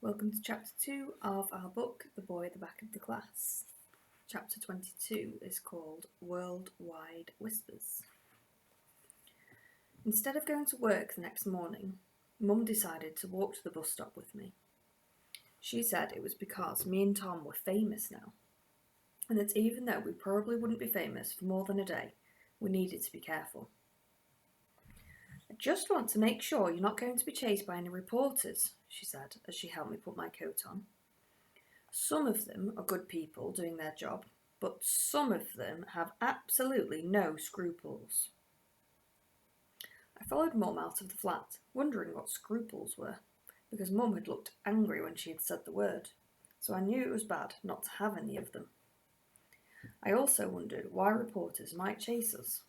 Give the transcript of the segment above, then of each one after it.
Welcome to Chapter 2 of our book, The Boy at the Back of the Class. Chapter 22 is called Worldwide Whispers. Instead of going to work the next morning, Mum decided to walk to the bus stop with me. She said it was because me and Tom were famous now, and that even though we probably wouldn't be famous for more than a day, we needed to be careful. I just want to make sure you're not going to be chased by any reporters, she said as she helped me put my coat on. Some of them are good people doing their job, but some of them have absolutely no scruples. I followed Mum out of the flat, wondering what scruples were, because Mum had looked angry when she had said the word, so I knew it was bad not to have any of them. I also wondered why reporters might chase us.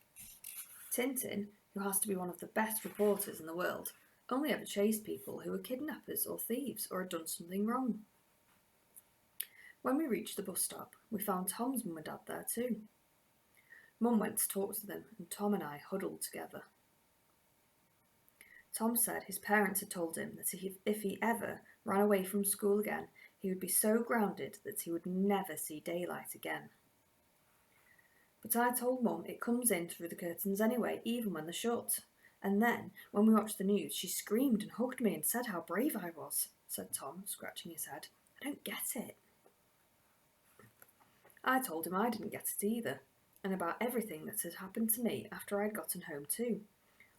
Tintin, who has to be one of the best reporters in the world, only ever chased people who were kidnappers or thieves or had done something wrong. When we reached the bus stop, we found Tom's mum and dad there too. Mum went to talk to them, and Tom and I huddled together. Tom said his parents had told him that if he ever ran away from school again, he would be so grounded that he would never see daylight again. But I told Mum it comes in through the curtains anyway, even when they're shut. And then, when we watched the news, she screamed and hugged me and said how brave I was, said Tom, scratching his head. I don't get it. I told him I didn't get it either, and about everything that had happened to me after I'd gotten home too.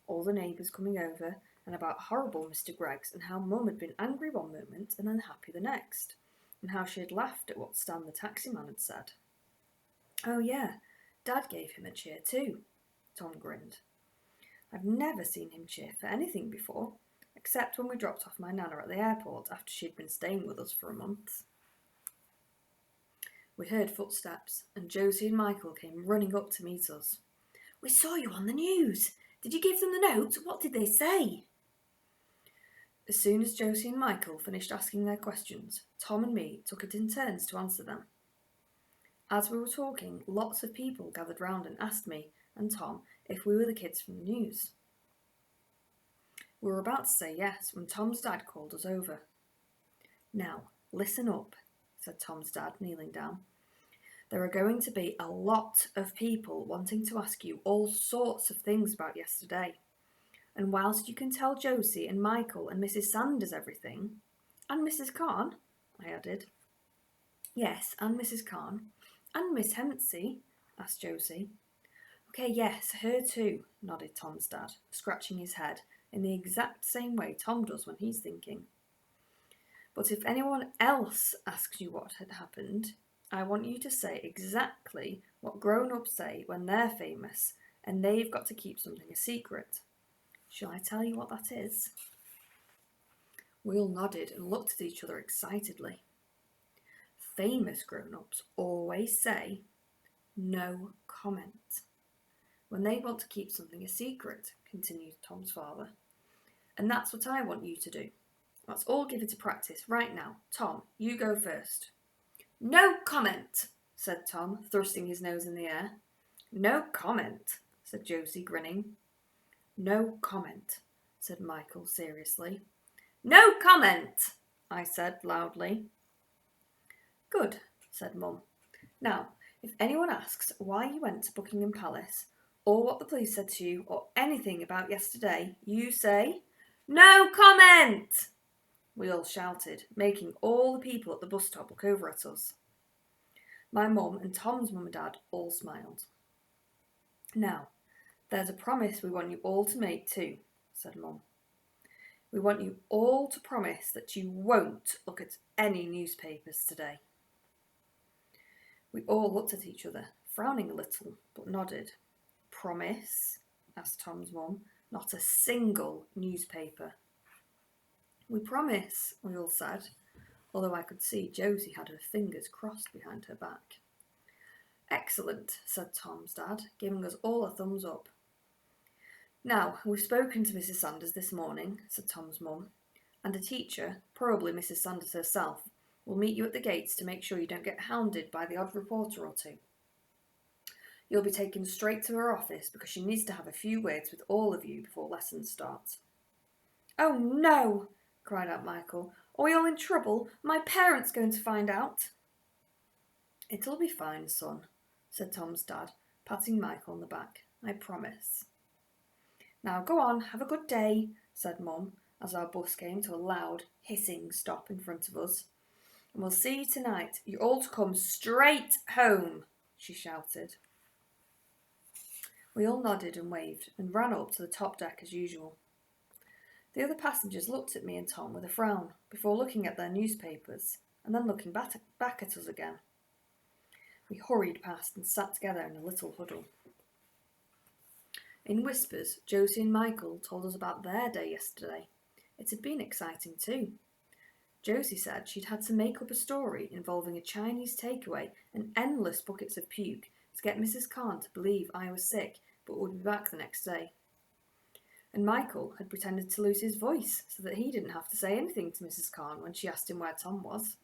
All the neighbours coming over, and about horrible Mr. Greggs, and how Mum had been angry one moment and then happy the next, and how she had laughed at what Stan the taximan had said. Oh yeah, Dad gave him a cheer too, Tom grinned. I've never seen him cheer for anything before, except when we dropped off my Nana at the airport after she'd been staying with us for a month. We heard footsteps, and Josie and Michael came running up to meet us. We saw you on the news. Did you give them the note? What did they say? As soon as Josie and Michael finished asking their questions, Tom and me took it in turns to answer them. As we were talking, lots of people gathered round and asked me and Tom if we were the kids from the news. We were about to say yes when Tom's dad called us over. Now, listen up, said Tom's dad, kneeling down. There are going to be a lot of people wanting to ask you all sorts of things about yesterday. And whilst you can tell Josie and Michael and Mrs. Sanders everything, and Mrs. Carn, I added. Yes, and Mrs. Carn. And Miss Hempsey, asked Josie. Okay, yes, her too, nodded Tom's dad, scratching his head in the exact same way Tom does when he's thinking. But if anyone else asks you what had happened, I want you to say exactly what grown-ups say when they're famous and they've got to keep something a secret. Shall I tell you what that is? We all nodded and looked at each other excitedly. Famous grown-ups always say, no comment, when they want to keep something a secret, continued Tom's father. And that's what I want you to do. Let's all give it a practice right now. Tom, you go first. No comment, said Tom, thrusting his nose in the air. No comment, said Josie, grinning. No comment, said Michael seriously. No comment, I said loudly. Good, said Mum. Now, if anyone asks why you went to Buckingham Palace, or what the police said to you, or anything about yesterday, you say, no comment! We all shouted, making all the people at the bus stop look over at us. My mum and Tom's mum and dad all smiled. Now, there's a promise we want you all to make too, said Mum. We want you all to promise that you won't look at any newspapers today. We all looked at each other, frowning a little, but nodded. Promise? Asked Tom's mum. Not a single newspaper. We promise, we all said, although I could see Josie had her fingers crossed behind her back. Excellent, said Tom's dad, giving us all a thumbs up. Now, we've spoken to Mrs. Sanders this morning, said Tom's mum, and a teacher, probably Mrs. Sanders herself, will meet you at the gates to make sure you don't get hounded by the odd reporter or two. You'll be taken straight to her office because she needs to have a few words with all of you before lessons start. Oh no, cried out Michael. "Are we all in trouble? My parents going to find out?" "It'll be fine, son," said Tom's dad, patting Michael on the back. "I promise." "Now go on, have a good day," said Mum, as our bus came to a loud, hissing stop in front of us. "And we'll see you tonight. You're all to come straight home," she shouted. We all nodded and waved and ran up to the top deck as usual. The other passengers looked at me and Tom with a frown before looking at their newspapers and then looking back at us again. We hurried past and sat together in a little huddle. In whispers, Josie and Michael told us about their day yesterday. It had been exciting too. Josie said she'd had to make up a story involving a Chinese takeaway and endless buckets of puke to get Mrs. Khan to believe I was sick but would be back the next day. And Michael had pretended to lose his voice so that he didn't have to say anything to Mrs. Khan when she asked him where Tom was.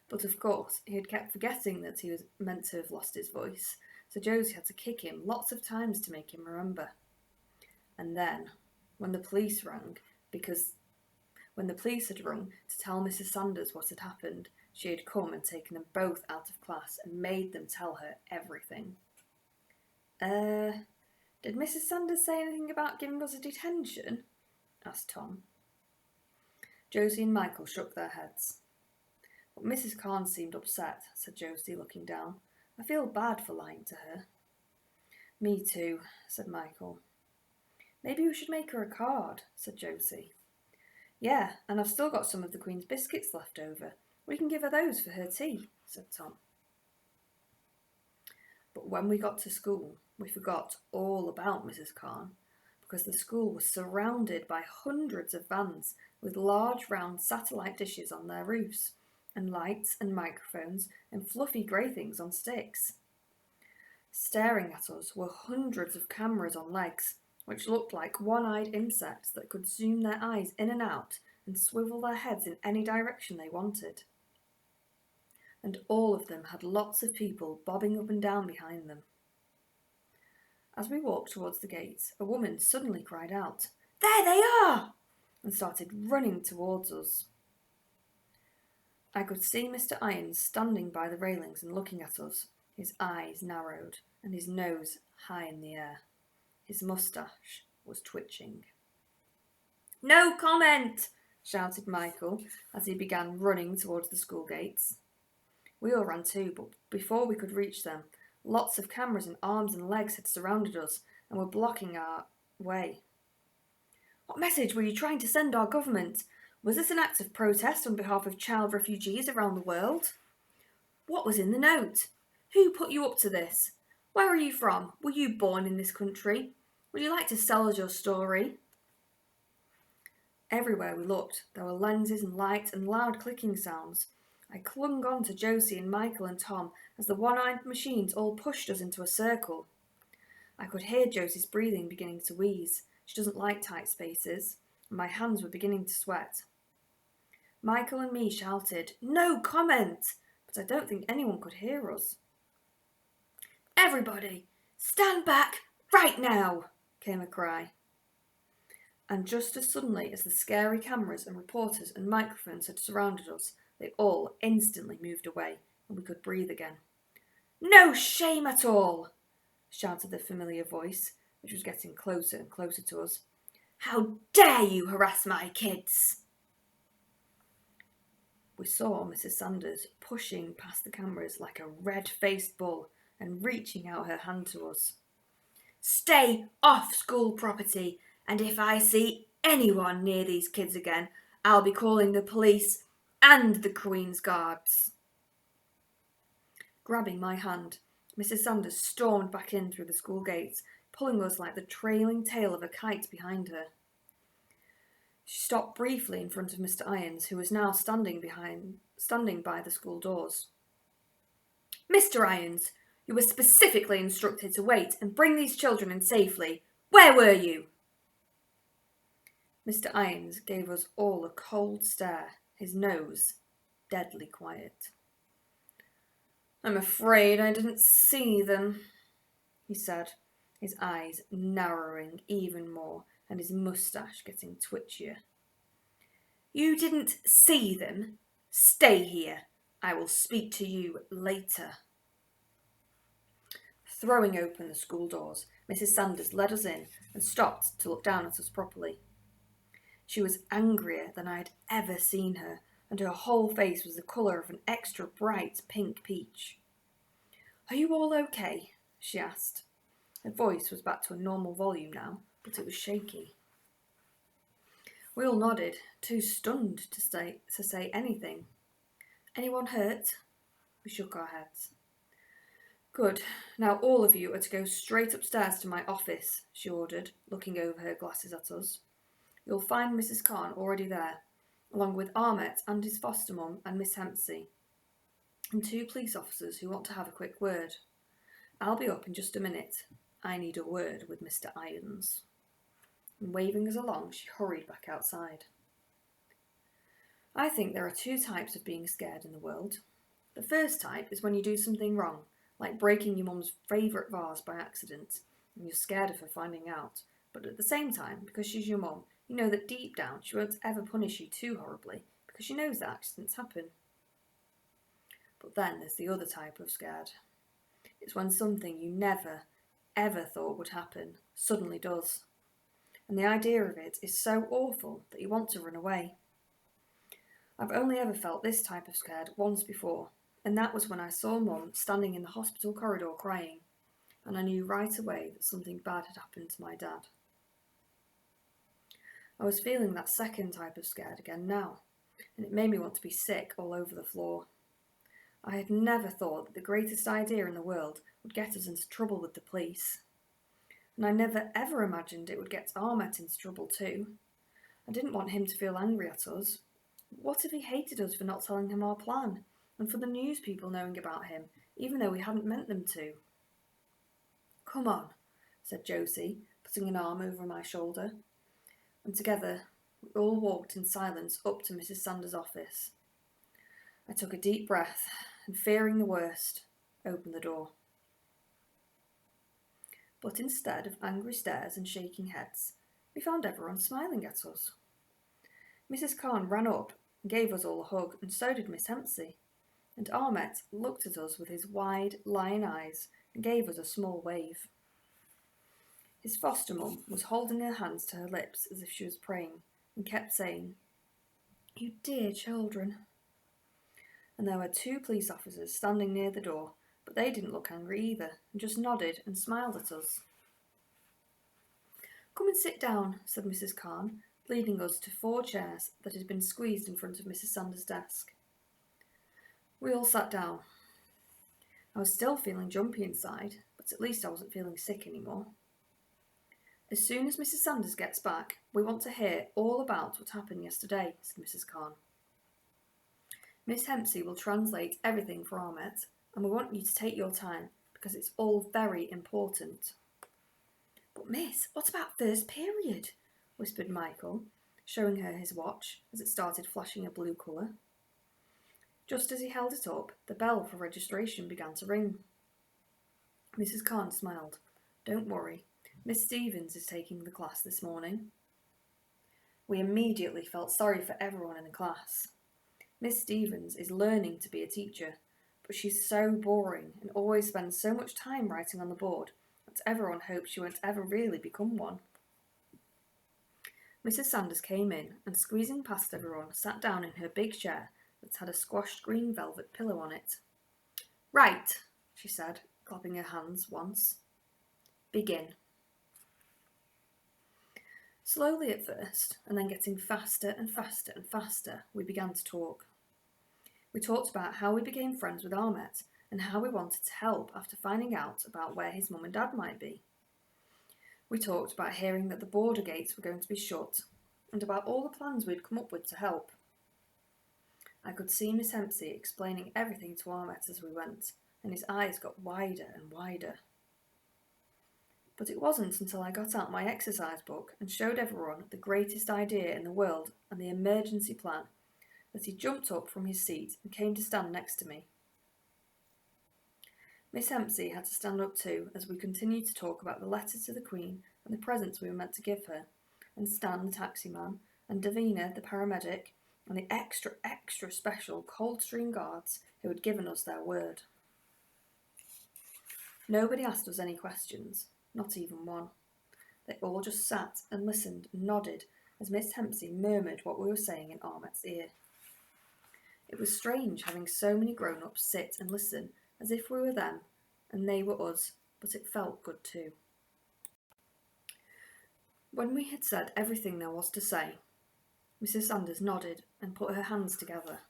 But of course, he had kept forgetting that he was meant to have lost his voice, so Josie had to kick him lots of times to make him remember. And then, when the police had rung to tell Mrs. Sanders what had happened, she had come and taken them both out of class and made them tell her everything. Did Mrs. Sanders say anything about giving us a detention?" asked Tom. Josie and Michael shook their heads. "But Mrs. Khan seemed upset," said Josie, looking down. "I feel bad for lying to her." "Me too," said Michael. "Maybe we should make her a card," said Josie. "Yeah, and I've still got some of the Queen's biscuits left over. We can give her those for her tea," said Tom. But when we got to school, we forgot all about Mrs. Khan, because the school was surrounded by hundreds of vans with large round satellite dishes on their roofs, and lights and microphones and fluffy grey things on sticks. Staring at us were hundreds of cameras on legs, which looked like one-eyed insects that could zoom their eyes in and out and swivel their heads in any direction they wanted. And all of them had lots of people bobbing up and down behind them. As we walked towards the gates, a woman suddenly cried out, "There they are!" and started running towards us. I could see Mr. Irons standing by the railings and looking at us, his eyes narrowed and his nose high in the air. His moustache was twitching. "No comment!" shouted Michael as he began running towards the school gates. We all ran too, but before we could reach them, lots of cameras and arms and legs had surrounded us and were blocking our way. "What message were you trying to send our government? Was this an act of protest on behalf of child refugees around the world? What was in the note? Who put you up to this? Where are you from? Were you born in this country? Would you like to sell us your story?" Everywhere we looked, there were lenses and lights and loud clicking sounds. I clung on to Josie and Michael and Tom as the one-eyed machines all pushed us into a circle. I could hear Josie's breathing beginning to wheeze. She doesn't like tight spaces, and my hands were beginning to sweat. Michael and me shouted, "No comment!" but I don't think anyone could hear us. "Everybody, stand back right now!" came a cry. And just as suddenly as the scary cameras and reporters and microphones had surrounded us, they all instantly moved away, and we could breathe again. "No shame at all!" shouted the familiar voice, which was getting closer and closer to us. "How dare you harass my kids!" We saw Mrs. Sanders pushing past the cameras like a red-faced bull and reaching out her hand to us. "Stay off school property, and if I see anyone near these kids again, I'll be calling the police and the Queen's Guards." Grabbing my hand, Mrs. Sanders stormed back in through the school gates, pulling us like the trailing tail of a kite behind her. She stopped briefly in front of Mr. Irons, who was now standing by the school doors. "Mr. Irons, you were specifically instructed to wait and bring these children in safely. Where were you?" Mr. Irons gave us all a cold stare, his nose deadly quiet. "I'm afraid I didn't see them," he said, his eyes narrowing even more and his moustache getting twitchier. You didn't see them? Stay here. I will speak to you later. Throwing open the school doors, Mrs. Sanders led us in and stopped to look down at us properly. She was angrier than I had ever seen her, and her whole face was the colour of an extra bright pink peach. Are you all okay? She asked. Her voice was back to a normal volume now, but it was shaky. We all nodded, too stunned to say anything. Anyone hurt? We shook our heads. Good. Now all of you are to go straight upstairs to my office, she ordered, looking over her glasses at us. You'll find Mrs. Khan already there, along with Ahmet and his foster mum and Miss Hempsey, and 2 police officers who want to have a quick word. I'll be up in just a minute. I need a word with Mr. Irons. And waving us along, she hurried back outside. I think there are 2 types of being scared in the world. The first type is when you do something wrong, like breaking your mum's favourite vase by accident, and you're scared of her finding out. But at the same time, because she's your mum, you know that deep down she won't ever punish you too horribly, because she knows that accidents happen. But then there's the other type of scared. It's when something you never, ever thought would happen suddenly does. And the idea of it is so awful that you want to run away. I've only ever felt this type of scared once before, and that was when I saw Mum standing in the hospital corridor crying, and I knew right away that something bad had happened to my dad. I was feeling that second type of scared again now, and it made me want to be sick all over the floor. I had never thought that the greatest idea in the world would get us into trouble with the police. And I never ever imagined it would get Ahmet into trouble too. I didn't want him to feel angry at us. What if he hated us for not telling him our plan, and for the news people knowing about him, even though we hadn't meant them to? Come on, said Josie, putting an arm over my shoulder. And together we all walked in silence up to Mrs. Sanders' office. I took a deep breath and, fearing the worst, opened the door. But instead of angry stares and shaking heads, we found everyone smiling at us. Mrs. Khan ran up and gave us all a hug, and so did Miss Hempsey. And Ahmet looked at us with his wide, lion eyes and gave us a small wave. His foster mum was holding her hands to her lips as if she was praying, and kept saying, "You dear children." And there were 2 police officers standing near the door, but they didn't look angry either, and just nodded and smiled at us. Come and sit down, said Mrs. Khan, leading us to 4 chairs that had been squeezed in front of Mrs. Sanders' desk. We all sat down. I was still feeling jumpy inside, but at least I wasn't feeling sick anymore. As soon as Mrs. Sanders gets back, we want to hear all about what happened yesterday, said Mrs. Khan. Miss Hempsey will translate everything for Ahmet, and we want you to take your time, because it's all very important. But miss, what about first period? Whispered Michael, showing her his watch as it started flashing a blue colour. Just as he held it up, the bell for registration began to ring. Mrs. Khan smiled. Don't worry, Miss Stevens is taking the class this morning. We immediately felt sorry for everyone in the class. Miss Stevens is learning to be a teacher, but she's so boring and always spends so much time writing on the board that everyone hopes she won't ever really become one. Mrs. Sanders came in and, squeezing past everyone, sat down in her big chair that had a squashed green velvet pillow on it. Right, she said, clapping her hands once. Begin. Slowly at first, and then getting faster and faster and faster, we began to talk. We talked about how we became friends with Ahmet and how we wanted to help after finding out about where his mum and dad might be. We talked about hearing that the border gates were going to be shut and about all the plans we'd come up with to help. I could see Miss Hempsey explaining everything to Ahmet as we went, and his eyes got wider and wider. But it wasn't until I got out my exercise book and showed everyone the greatest idea in the world and the emergency plan that he jumped up from his seat and came to stand next to me. Miss Hempsey had to stand up too as we continued to talk about the letter to the Queen and the presents we were meant to give her, and Stan the taxi man, and Davina the paramedic, and the extra special Coldstream Guards who had given us their word. Nobody asked us any questions, not even one. They all just sat and listened and nodded as Miss Hempsey murmured what we were saying in Ahmet's ear. It was strange having so many grown-ups sit and listen as if we were them and they were us, but it felt good too. When we had said everything there was to say, Mrs. Sanders nodded and put her hands together.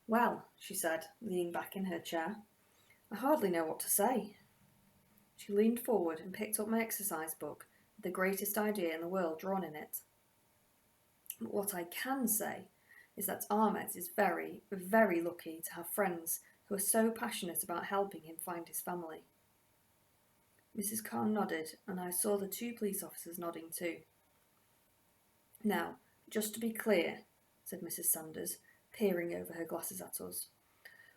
"Well," she said, leaning back in her chair, "I hardly know what to say." She leaned forward and picked up my exercise book with the greatest idea in the world drawn in it. "But what I can say is that Ahmet is very, very lucky to have friends who are so passionate about helping him find his family." Mrs. Khan nodded, and I saw the 2 police officers nodding too. "Now, just to be clear," said Mrs. Sanders, peering over her glasses at us,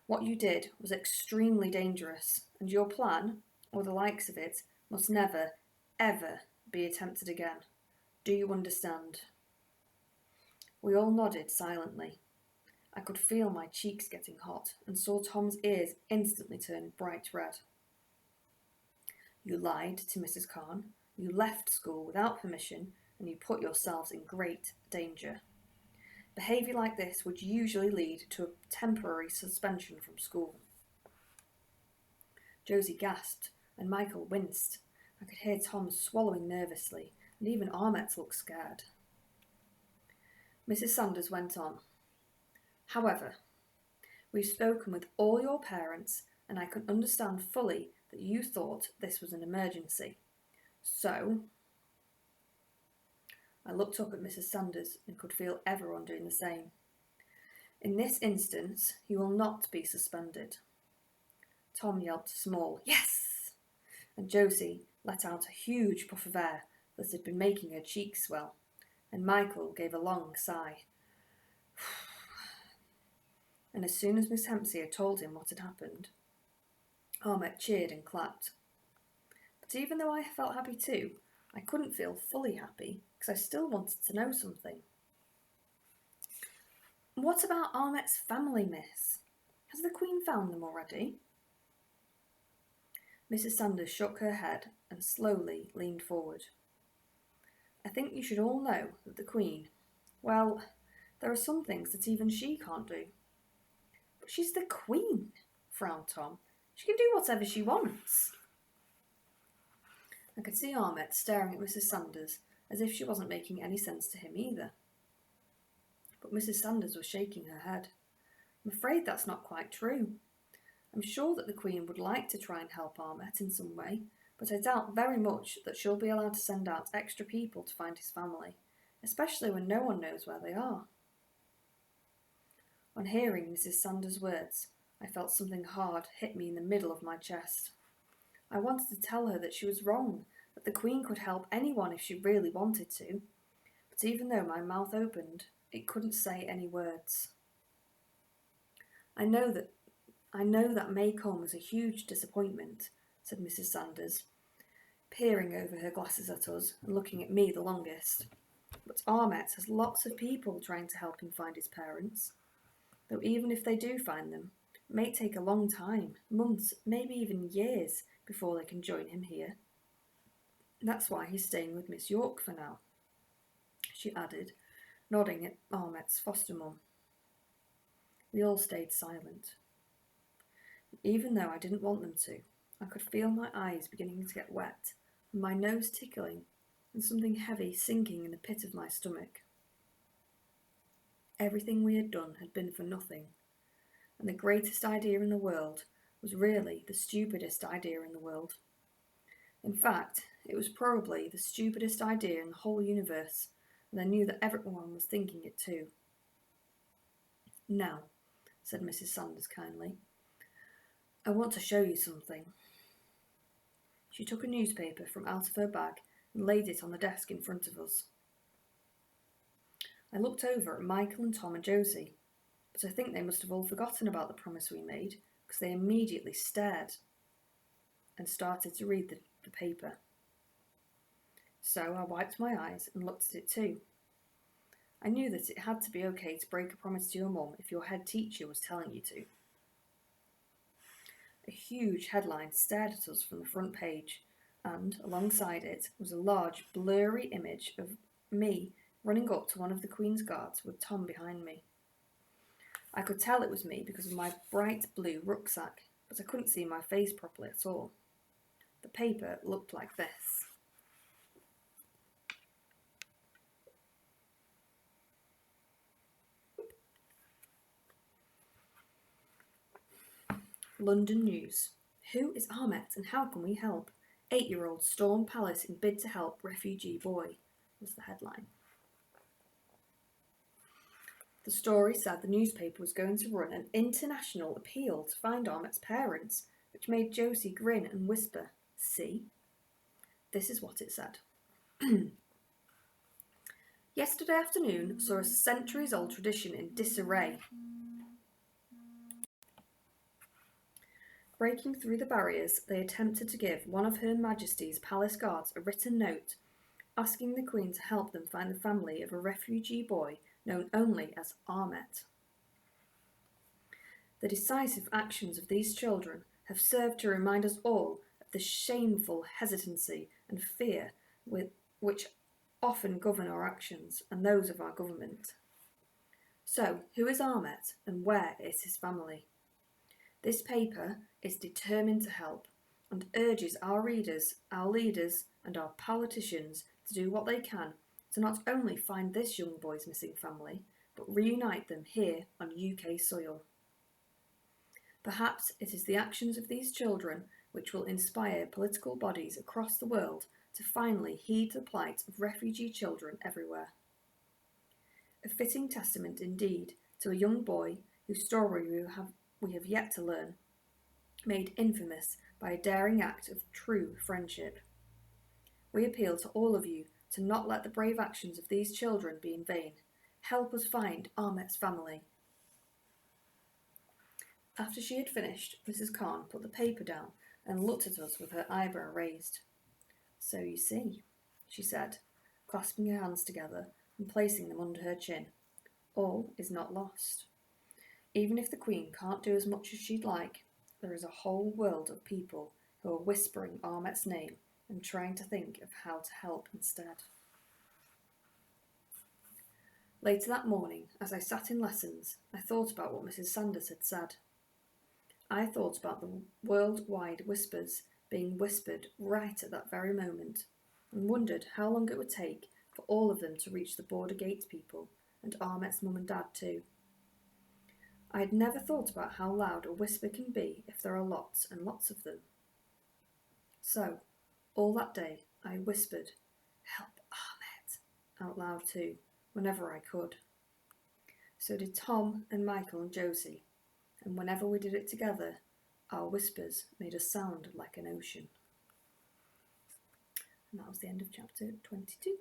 "what you did was extremely dangerous, and your plan, or the likes of it, must never, ever be attempted again. Do you understand?" We all nodded silently. I could feel my cheeks getting hot and saw Tom's ears instantly turn bright red. "You lied to Mrs. Khan, you left school without permission, and you put yourselves in great danger. Behaviour like this would usually lead to a temporary suspension from school." Josie gasped, and Michael winced. I could hear Tom swallowing nervously, and even Ahmet looked scared. Mrs. Sanders went on. "However, we've spoken with all your parents, and I can understand fully that you thought this was an emergency. So..." I looked up at Mrs. Sanders and could feel everyone doing the same. "In this instance, you will not be suspended." Tom yelped a small "yes!" and Josie let out a huge puff of air that had been making her cheeks swell, and Michael gave a long sigh. And as soon as Miss Hempsey had told him what had happened, Ahmet cheered and clapped. But even though I felt happy too, I couldn't feel fully happy because I still wanted to know something. "What about Ahmet's family, miss? Has the Queen found them already?" Mrs. Sanders shook her head and slowly leaned forward. "I think you should all know that the Queen, well, there are some things that even she can't do." "But she's the Queen," frowned Tom. "She can do whatever she wants." I could see Ahmet staring at Mrs. Sanders as if she wasn't making any sense to him either. But Mrs. Sanders was shaking her head. "I'm afraid that's not quite true. I'm sure that the Queen would like to try and help Ahmet in some way, but I doubt very much that she'll be allowed to send out extra people to find his family, especially when no one knows where they are." On hearing Mrs. Sanders' words, I felt something hard hit me in the middle of my chest. I wanted to tell her that she was wrong, that the Queen could help anyone if she really wanted to, but even though my mouth opened, it couldn't say any words. I know that may come as a huge disappointment," said Mrs. Sanders, peering over her glasses at us and looking at me the longest. "But Ahmet has lots of people trying to help him find his parents. Though even if they do find them, it may take a long time, months, maybe even years, before they can join him here. That's why he's staying with Miss York for now," she added, nodding at Ahmet's foster mum. We all stayed silent. Even though I didn't want them to, I could feel my eyes beginning to get wet, and my nose tickling, and something heavy sinking in the pit of my stomach. Everything we had done had been for nothing, and the greatest idea in the world was really the stupidest idea in the world. In fact, it was probably the stupidest idea in the whole universe, and I knew that everyone was thinking it too. "Now," said Mrs. Sanders kindly, "I want to show you something." She took a newspaper from out of her bag and laid it on the desk in front of us. I looked over at Michael and Tom and Josie, but I think they must have all forgotten about the promise we made, because they immediately stared and started to read the paper. So I wiped my eyes and looked at it too. I knew that it had to be okay to break a promise to your mum if your head teacher was telling you to. A huge headline stared at us from the front page, and alongside it was a large, blurry image of me running up to one of the Queen's Guards with Tom behind me. I could tell it was me because of my bright blue rucksack, but I couldn't see my face properly at all. The paper looked like this. London News. Who is Ahmet and how can we help? 8-year-old storm palace in bid to help refugee boy, was the headline. The story said the newspaper was going to run an international appeal to find Ahmet's parents, which made Josie grin and whisper, "See?" This is what it said. Yesterday afternoon saw a centuries-old tradition in disarray. Breaking through the barriers, they attempted to give one of Her Majesty's Palace Guards a written note asking the Queen to help them find the family of a refugee boy known only as Ahmet. The decisive actions of these children have served to remind us all of the shameful hesitancy and fear which often govern our actions and those of our government. So, who is Ahmet and where is his family? This paper is determined to help and urges our readers, our leaders and our politicians to do what they can to not only find this young boy's missing family, but reunite them here on UK soil. Perhaps it is the actions of these children which will inspire political bodies across the world to finally heed the plight of refugee children everywhere. A fitting testament indeed to a young boy whose story we have yet to learn, made infamous by a daring act of true friendship. We appeal to all of you to not let the brave actions of these children be in vain. Help us find Ahmet's family. After she had finished, Mrs. Khan put the paper down and looked at us with her eyebrow raised. "So you see," she said, clasping her hands together and placing them under her chin, "all is not lost. Even if the Queen can't do as much as she'd like, there is a whole world of people who are whispering Ahmet's name and trying to think of how to help instead." Later that morning, as I sat in lessons, I thought about what Mrs. Sanders had said. I thought about the worldwide whispers being whispered right at that very moment, and wondered how long it would take for all of them to reach the border gate people, and Ahmet's mum and dad too. I had never thought about how loud a whisper can be if there are lots and lots of them. So, all that day, I whispered, "Help Ahmet," out loud too, whenever I could. So did Tom and Michael and Josie, and whenever we did it together, our whispers made us sound like an ocean. And that was the end of chapter 22.